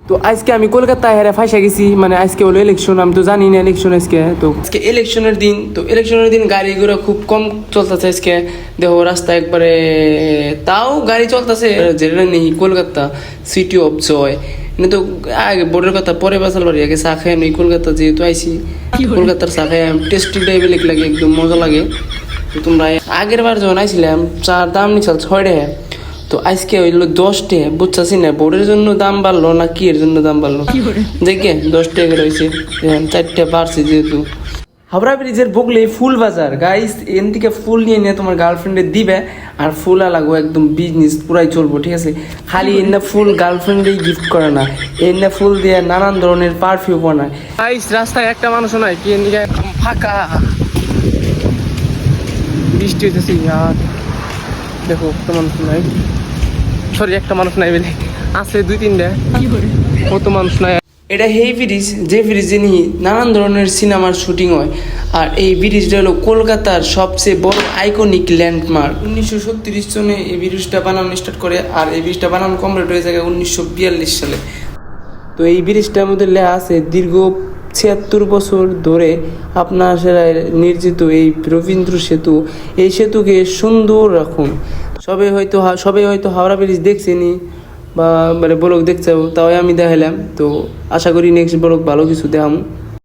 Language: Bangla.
তো আজকে আমি কলকাতায় হেরে ফাঁসে গেছি, মানে আজকে হলো ইলেকশন, আমি তো জানি না ইলেকশন আজকে। তো আজকে ইলেকশনের দিন, তো ইলেকশনের দিন গাড়ি ঘোড়া খুব কম চলতেছে আজকে। দেখো রাস্তা একবারে, তাও গাড়ি চলতেছে, যেটা নেই কলকাতা সিটি অফ জয়। মানে তো আগে বোর্ডের কথা পরে বাঁচাল পারি, আগে চা খাই নেই কলকাতা যেহেতু আইসি, কলকাতার চা খাই টেস্টি টাইপের লাগে, একদম মজা লাগে। তো তোমরা আগের বার যখন আইছিলাম চার দাম নিচ্ছিল 6 টাকা, তো আজকে হইলো 10 টাকা। বুঝতেছি না বোর্ডের জন্য দাম বাড়লো না কি এর জন্য দাম বাড়লো, দেখে 10 টাকা রয়েছে, 4টা বাড়ছে যেহেতু। হাওড়া ব্রিজের বগলে ফুল বাজার গাইস, এন থেকে ফুল নিয়ে নিয়ে তোমার গার্লফ্রেন্ডে দিবে, আর ফুল লাগো একদম বিজনেস পুরাই চলবো, ঠিক আছে। খালি এনে ফুল গার্লফ্রেন্ডেই গিফট করে না, এনে ফুল দিয়ে নানান ধরনের পারফিউম বানায়। গাইস রাস্তায় একটা মানুষ নাই, কি এদিকে ফাঁকা, বৃষ্টি হইতেছে আর দেখো একটা মানুষ নাই, সরি একটা মানুষ নাই বলে আছে 2-3টা, কত মানুষ নাই। এটা সেই ব্রিজ যে ব্রিজে নিয়ে নানান ধরনের সিনেমার শুটিং হয়, আর এই ব্রিজটা হলো কলকাতার সবচেয়ে বড় আইকনিক ল্যান্ডমার্ক। 1937 সনে এই ব্রিজটা বানানো স্টার্ট করে, আর এই ব্রিজটা বানানো কমপ্লিট হয়ে যায় 1942 সালে। তো এই ব্রিজটার মধ্যে লেখা আছে দীর্ঘ 76 বছর ধরে আপনার নির্জিত এই রবীন্দ্র সেতু, এই সেতুকে সুন্দর রাখুন। সবাই হয়তো হাওড়া ব্রিজ দেখছেনি বা মানে ব্লগ দেখছে, তাও আমি দেখালাম। তো আশা করি নেক্সট ব্লগ ভালো কিছু দেখাম।